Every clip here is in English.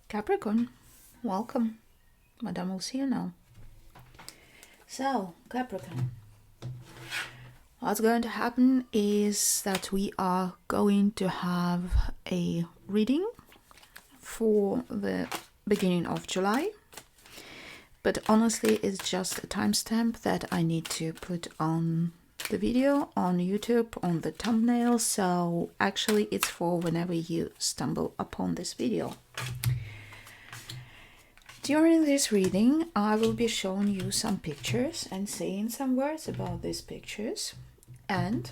Capricorn, welcome. Madame will see you now. So, Capricorn, what's going to happen is that we are going to have a reading for the beginning of July. But honestly, it's just a timestamp that I need to put on the video on YouTube, on the thumbnail. So actually it's for whenever you stumble upon this video. During this reading, I will be showing you some pictures and saying some words about these pictures, and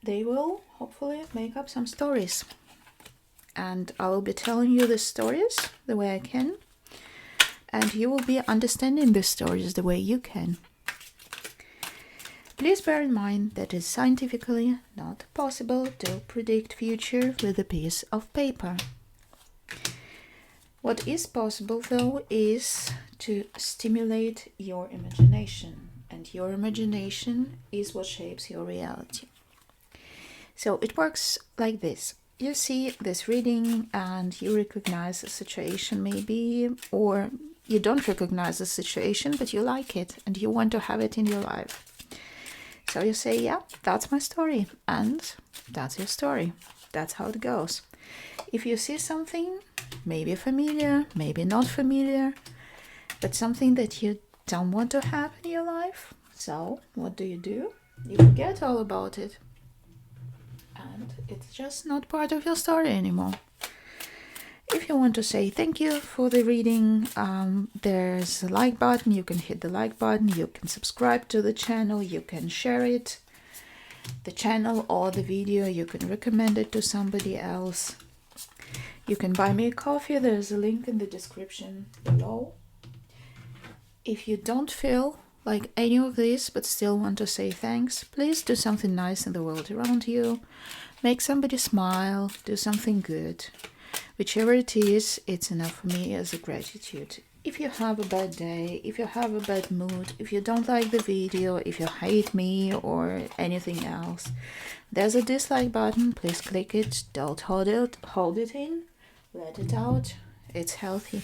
they will hopefully make up some stories. And I will be telling you the stories the way I can, and you will be understanding the stories the way you can. Please bear in mind that it's scientifically not possible to predict future with a piece of paper. What is possible, though, is to stimulate your imagination, and your imagination is what shapes your reality. So it works like this. You see this reading and you recognize a situation maybe, or you don't recognize the situation, but you like it and you want to have it in your life. So you say, yeah, that's my story, and that's your story. That's how it goes. If you see something, maybe familiar, maybe not familiar, but something that you don't want to have in your life, so what do? You forget all about it. And it's just not part of your story anymore. If you want to say thank you for the reading, there's a like button. You can hit the like button. You can subscribe to the channel. You can share it, the channel or the video. You can recommend it to somebody else. You can buy me a coffee. There's a link in the description below. If you don't feel like any of this but still want to say thanks, please do something nice in the world around you. Make somebody smile. Do something good. Whichever it is, it's enough for me as a gratitude. If you have a bad day, if you have a bad mood, if you don't like the video, if you hate me or anything else, there's a dislike button. Please click it. Don't hold it in. Let it out. It's healthy.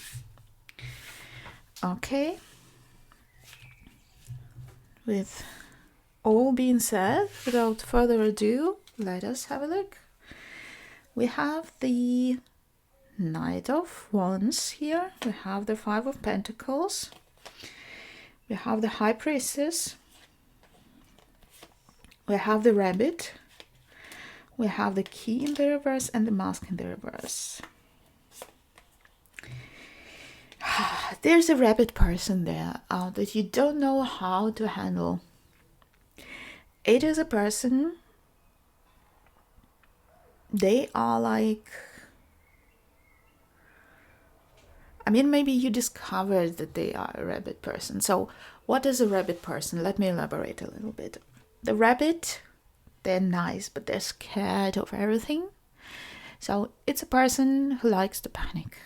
Okay. With all being said, without further ado, let us have a look. We have the Knight of Wands here. We have the Five of Pentacles. We have the High Priestess. We have the Rabbit. We have the Key in the reverse and the Mask in the reverse. There's a rabbit person there that you don't know how to handle. It is a person, they are like, maybe you discovered that they are a rabbit person. So what is a rabbit person? Let me elaborate a little bit. The rabbit, they're nice, but they're scared of everything. So it's a person who likes to panic.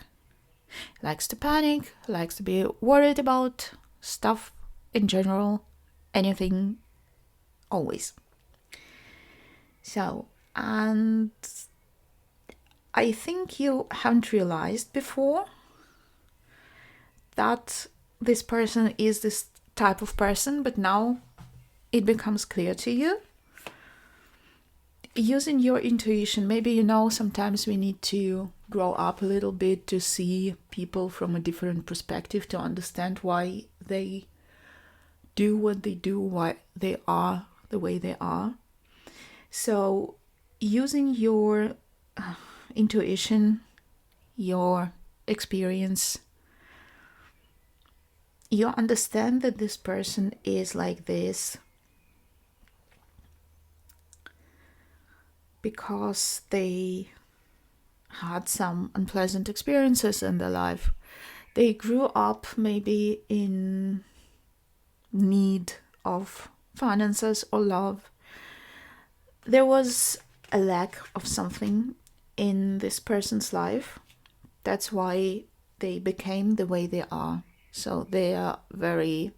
Likes to be worried about stuff in general, anything, always. So, and I think you haven't realized before that this person is this type of person, but now it becomes clear to you. Using your intuition, maybe sometimes we need to grow up a little bit to see people from a different perspective, to understand why they do what they do, why they are the way they are. So using your intuition, your experience, you understand that this person is like this because they had some unpleasant experiences in their life. They grew up maybe in need of finances or love. There was a lack of something in this person's life. That's why they became the way they are. So they are very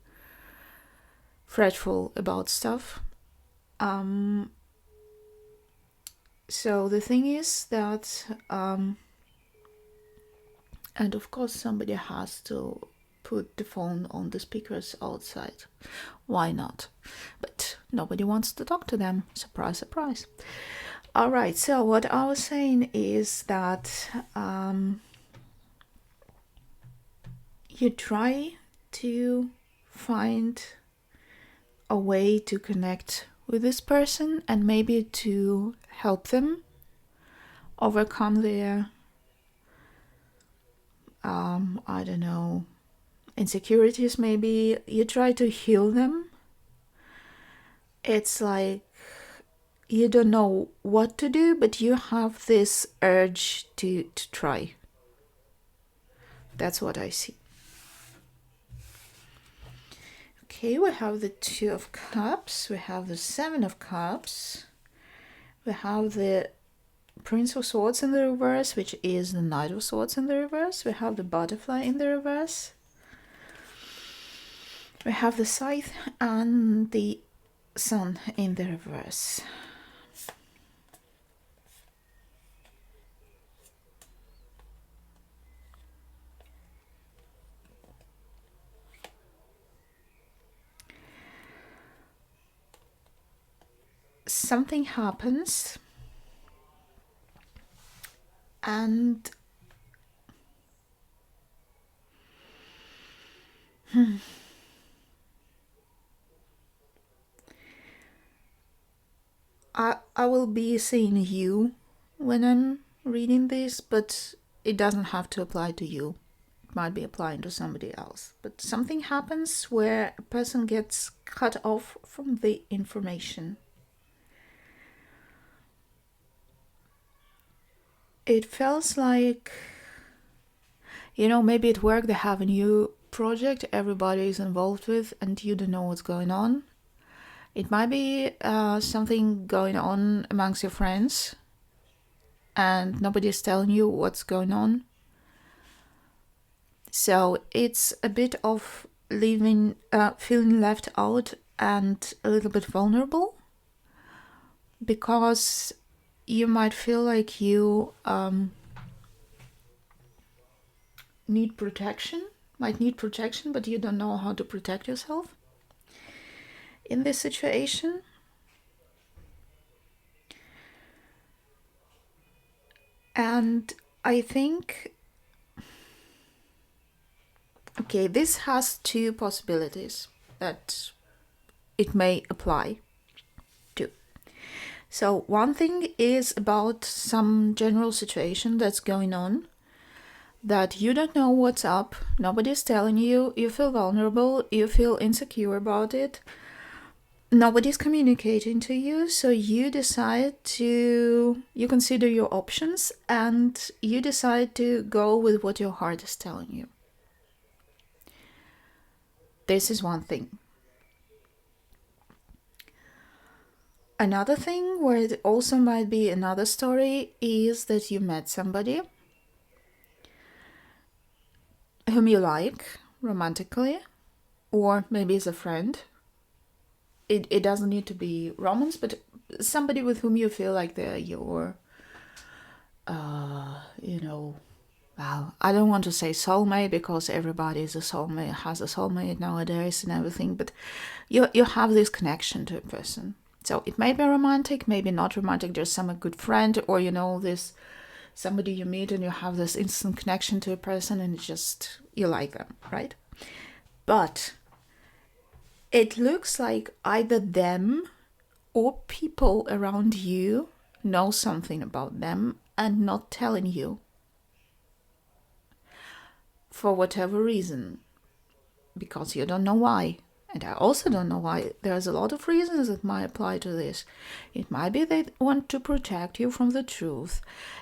fretful about stuff. So the thing is that And of course, somebody has to put the phone on the speakers outside. Why not? But nobody wants to talk to them. Surprise, surprise. All right, so what I was saying is that you try to find a way to connect with this person and maybe to help them overcome their, I don't know, insecurities. Maybe you try to heal them. It's like you don't know what to do, but you have this urge to try. That's what I see. Okay, we have the Two of Cups, we have the Seven of Cups, we have the Prince of Swords in the reverse, which is the Knight of Swords in the reverse, we have the Butterfly in the reverse, we have the Scythe and the Sun in the reverse. Something happens and I will be saying you when I'm reading this, but it doesn't have to apply to you. It might be applying to somebody else. But something happens where a person gets cut off from the information. It feels like, maybe at work they have a new project everybody is involved with and you don't know what's going on. It might be something going on amongst your friends and nobody's telling you what's going on. So it's a bit of feeling left out and a little bit vulnerable, because you might feel like you need protection, but you don't know how to protect yourself in this situation. And I think, okay, this has two possibilities that it may apply to. So one thing is about some general situation that's going on, that you don't know what's up, nobody's telling you, you feel vulnerable, you feel insecure about it, nobody's communicating to you, so you consider your options and you decide to go with what your heart is telling you. This is one thing. Another thing where it also might be another story is that you met somebody whom you like romantically, or maybe as a friend. It doesn't need to be romance, but somebody with whom you feel like they're your, well, I don't want to say soulmate, because everybody is a soulmate, has a soulmate nowadays and everything, but you have this connection to a person. So it may be romantic, maybe not romantic, just some good friend, or this somebody you meet and you have this instant connection to a person and just you like them, right? But it looks like either them or people around you know something about them and not telling you for whatever reason, because you don't know why. And I also don't know why. There's a lot of reasons that might apply to this. It might be they want to protect you from the truth.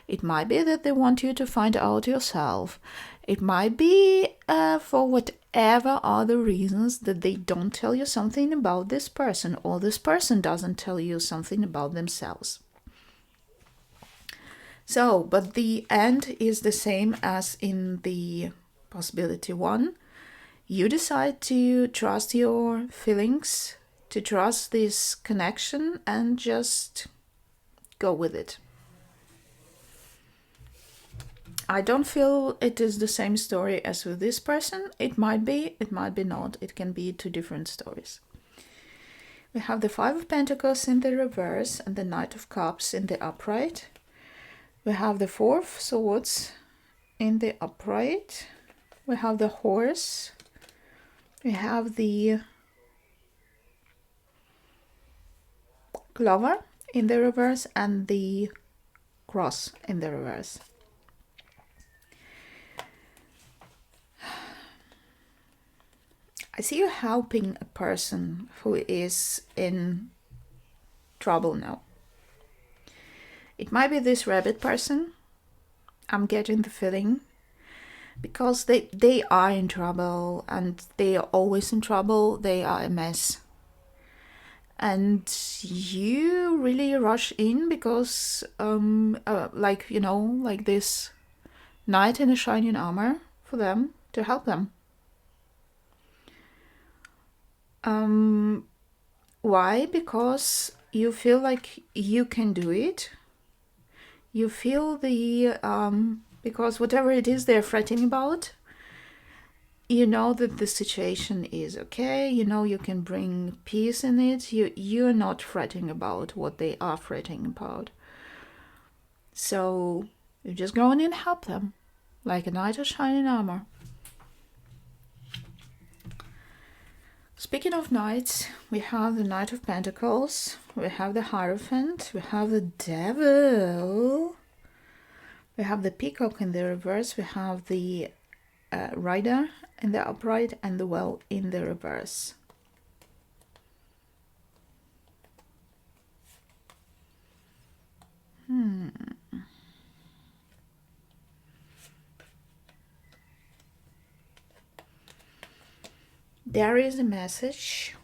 It might be that they want you to find out yourself. It might be for whatever other reasons that they don't tell you something about this person, or this person doesn't tell you something about themselves. So, but the end is the same as in the possibility one. You decide to trust your feelings, to trust this connection, and just go with it. I don't feel it is the same story as with this person. It might be not. It can be two different stories. We have the Five of Pentacles in the reverse and the Knight of Cups in the upright. We have the Four of Swords in the upright. We have the Horse. We have the Clover in the reverse and the Cross in the reverse. I see you helping a person who is in trouble now. It might be this rabbit person. I'm getting the feeling. Because they are in trouble, and they are always in trouble. They are a mess. And you really rush in because, like this knight in a shining armor for them to help them. Why? Because you feel like you can do it. You feel because whatever it is they're fretting about, you know that the situation is okay. You know you can bring peace in it. You're not fretting about what they are fretting about. So you just go in and help them, like a knight of shining armor. Speaking of knights, we have the Knight of Pentacles, we have the Hierophant, we have the Devil, we have the Peacock in the reverse, we have the Rider in the upright, and the Well in the reverse. There is a message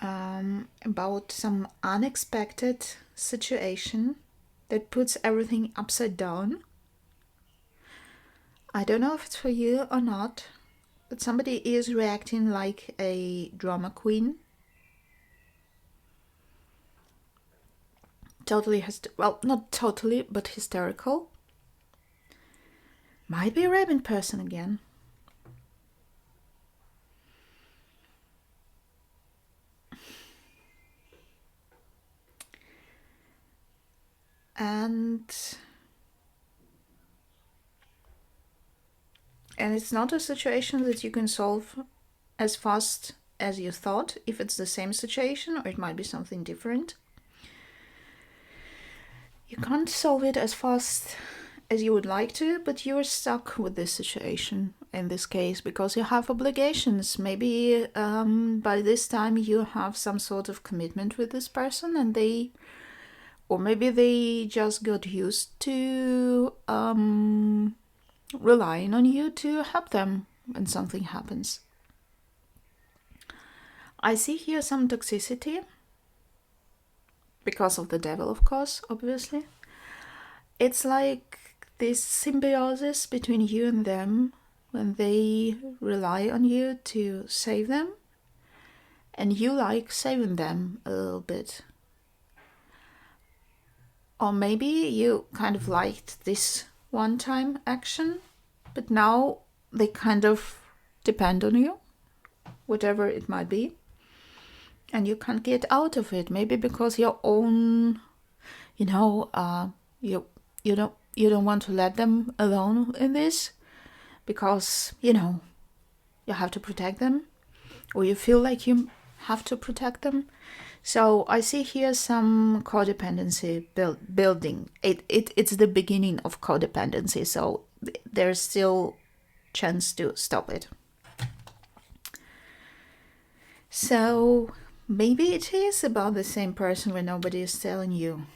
about some unexpected situation that puts everything upside down. I don't know if it's for you or not, but somebody is reacting like a drama queen. Totally, well, not totally, but hysterical. Might be a rabbit person again. And it's not a situation that you can solve as fast as you thought, if it's the same situation, or it might be something different. You can't solve it as fast as you would like to, but you're stuck with this situation in this case because you have obligations. Maybe by this time you have some sort of commitment with this person, and or maybe they just got used to relying on you to help them when something happens. I see here some toxicity because of the devil, of course, obviously. It's like this symbiosis between you and them when they rely on you to save them, and you like saving them a little bit. Or maybe you kind of liked this one-time action, but now they kind of depend on you, whatever it might be, and you can't get out of it. Maybe because your own, you don't want to let them alone in this, because you have to protect them, or you feel like you have to protect them. So I see here some codependency building. It's the beginning of codependency, so there's still chance to stop it. So maybe it is about the same person where nobody is telling you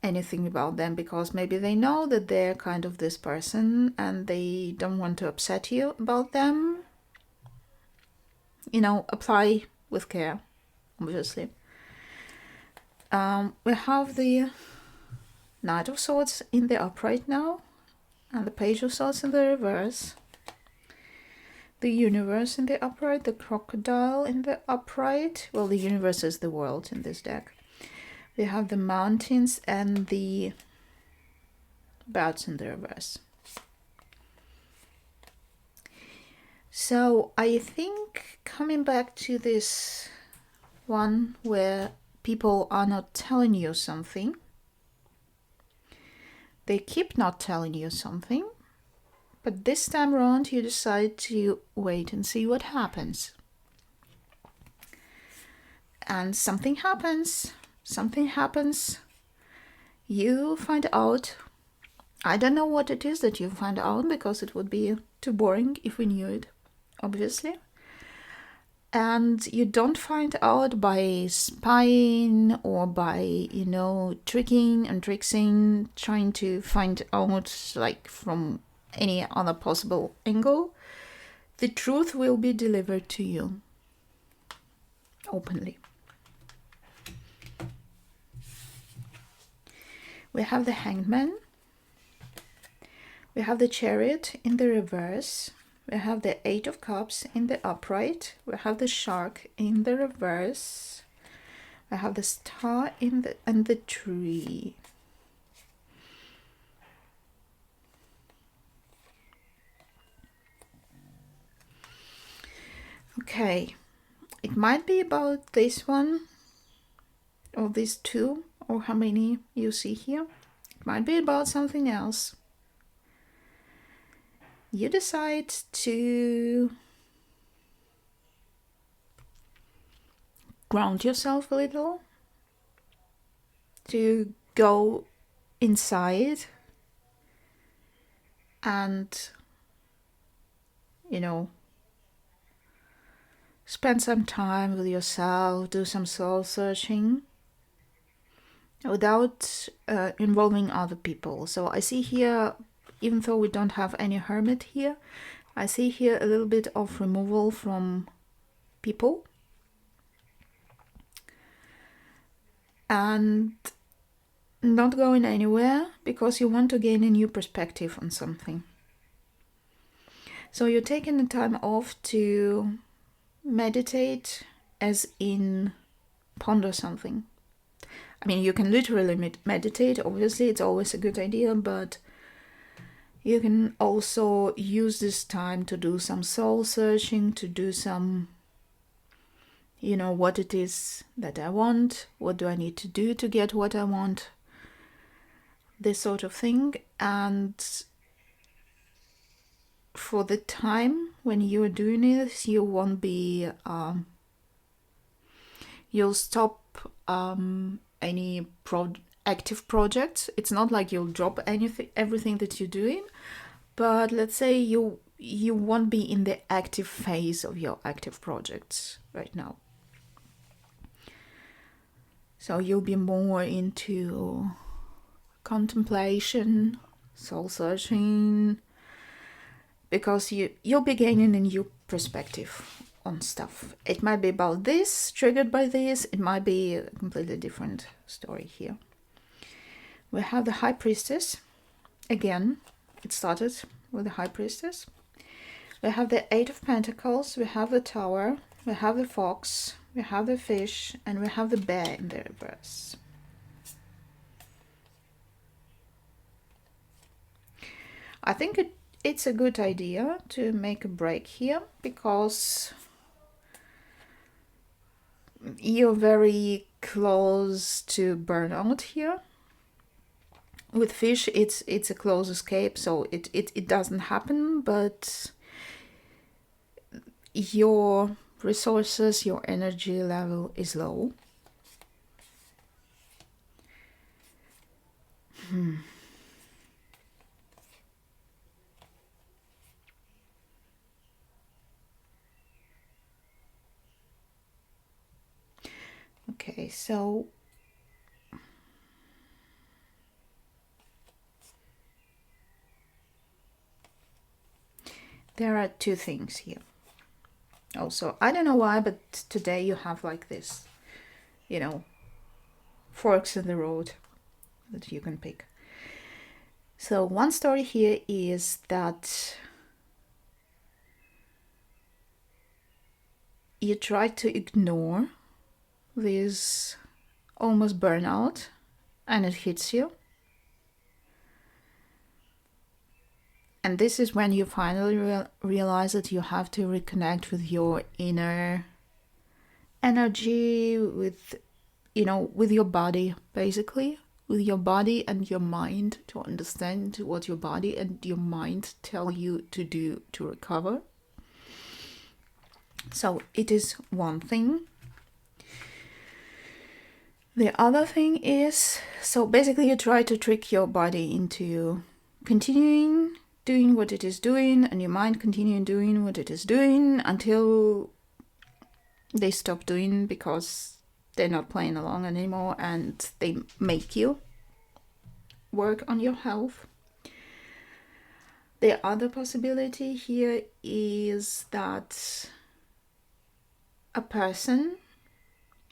anything about them, because maybe they know that they're kind of this person and they don't want to upset you about them. Apply with care, obviously. We have the Knight of Swords in the upright now, and the Page of Swords in the reverse. The Universe in the upright, the Crocodile in the upright. Well, the Universe is the world in this deck. We have the mountains and the birds in the reverse. So I think coming back to this one where people are not telling you something, they keep not telling you something, but this time around you decide to wait and see what happens. And something happens. You find out. I don't know what it is that you find out, because it would be too boring if we knew it, obviously. And you don't find out by spying or by, tricking and tricksing, trying to find out like from any other possible angle. The truth will be delivered to you openly. We have the Hangman. We have the Chariot in the reverse. We have the Eight of Cups in the upright. We have the Shark in the reverse. We have the Star and the Tree. Okay, it might be about this one, or these two, or how many you see here. It might be about something else. You decide to ground yourself a little, to go inside and, spend some time with yourself, do some soul searching without involving other people. So I see here, even though we don't have any hermit here, I see here a little bit of removal from people. And not going anywhere because you want to gain a new perspective on something. So you're taking the time off to meditate, as in ponder something. I mean, you can literally meditate, obviously, it's always a good idea, but you can also use this time to do some soul searching, to do some, what it is that I want, what do I need to do to get what I want, this sort of thing. And for the time when you're doing this, you won't be, you'll stop any active projects. It's not like you'll drop everything that you're doing, but let's say you won't be in the active phase of your active projects right now. So you'll be more into contemplation, soul searching, because you'll be gaining a new perspective on stuff. It might be about this, triggered by this. It might be a completely different story here. We have the High Priestess. Again, it started with the High Priestess. We have the Eight of Pentacles. We have the Tower. We have the Fox. We have the Fish. And we have the Bear in the reverse. I think it's a good idea to make a break here, because you're very close to burnout here. With Fish, it's a close escape, so it doesn't happen, but your resources, your energy level is low. Okay, so there are two things here. Also, I don't know why, but today you have like this, forks in the road that you can pick. So one story here is that you try to ignore these almost burnout, and it hits you. And this is when you finally realize that you have to reconnect with your inner energy, with your body, basically, with your body and your mind, to understand what your body and your mind tell you to do to recover. So it is one thing. The other thing is, so basically you try to trick your body into continuing doing what it is doing, and your mind continuing doing what it is doing until they stop doing, because they're not playing along anymore and they make you work on your health. The other possibility here is that a person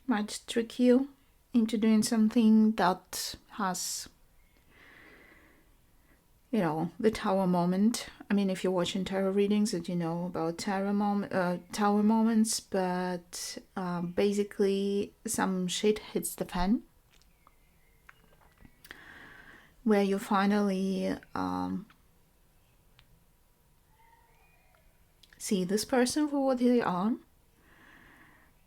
might trick you into doing something that has, the tower moment. I mean, if you're watching tarot readings, that you know about tower moments, but basically some shit hits the fan, where you finally see this person for what they are,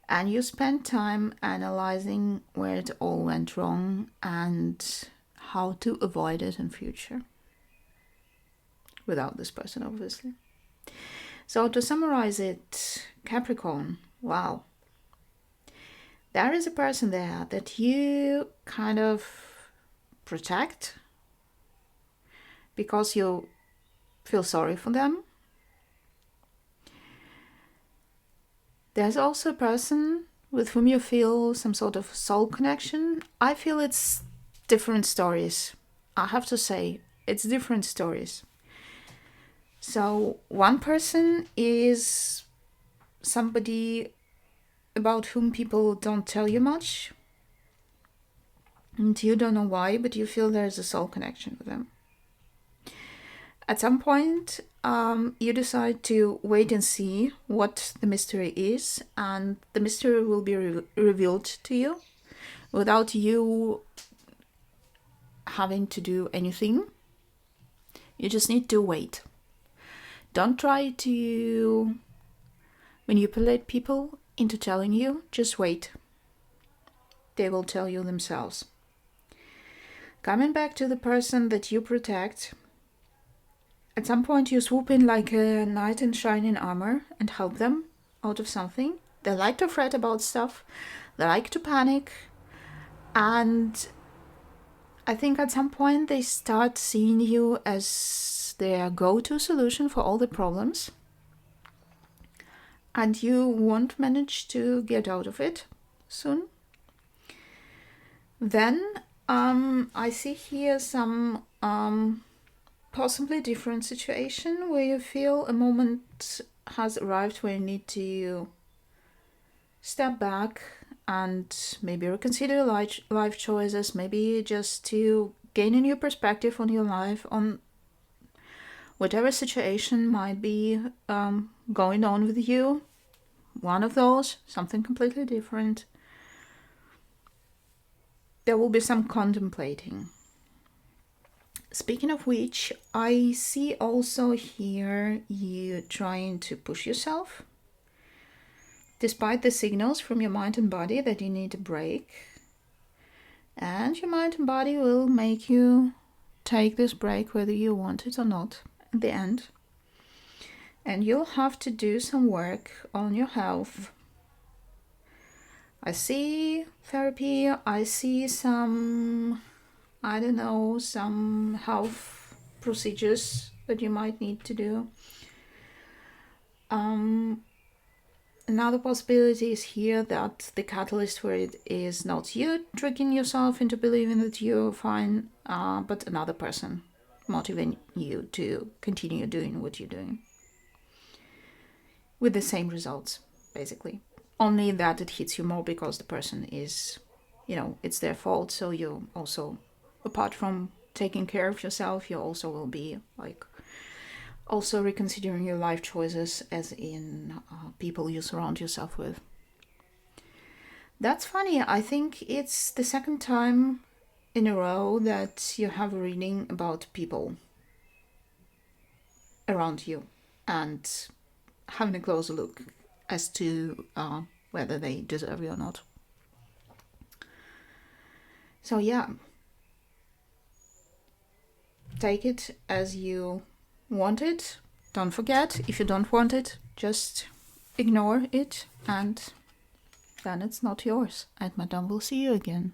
and you spend time analyzing where it all went wrong and how to avoid it in future. Without this person, obviously. So to summarize it, Capricorn, wow. There is a person there that you kind of protect because you feel sorry for them. There's also a person with whom you feel some sort of soul connection. I feel it's different stories. I have to say, it's different stories. So one person is somebody about whom people don't tell you much, and you don't know why, but you feel there's a soul connection with them. At some point, you decide to wait and see what the mystery is, and the mystery will be revealed to you without you having to do anything. You just need to wait. Don't try to manipulate people into telling you. Just wait. They will tell you themselves. Coming back to the person that you protect, at some point you swoop in like a knight in shining armor and help them out of something. They like to fret about stuff. They like to panic. And I think at some point they start seeing you as their go-to solution for all the problems. And you won't manage to get out of it soon. Then I see here some possibly different situation where you feel a moment has arrived where you need to step back and maybe reconsider life choices, maybe just to gain a new perspective on your life, on whatever situation might be going on with you. One of those, something completely different. There will be some contemplating. Speaking of which, I see also here you trying to push yourself, despite the signals from your mind and body that you need a break. And your mind and body will make you take this break whether you want it or not at the end. And you'll have to do some work on your health. I see therapy, I see some health procedures that you might need to do. Another possibility is here that the catalyst for it is not you tricking yourself into believing that you're fine, but another person motivating you to continue doing what you're doing. With the same results, basically. Only that it hits you more because the person is, it's their fault. So you also, apart from taking care of yourself, you also will be also reconsidering your life choices, as in people you surround yourself with. That's funny. I think it's the second time in a row that you have a reading about people around you and having a closer look as to whether they deserve you or not. So yeah, take it as you want it. Don't forget, if you don't want it, just ignore it, and then it's not yours. And Madame will see you again.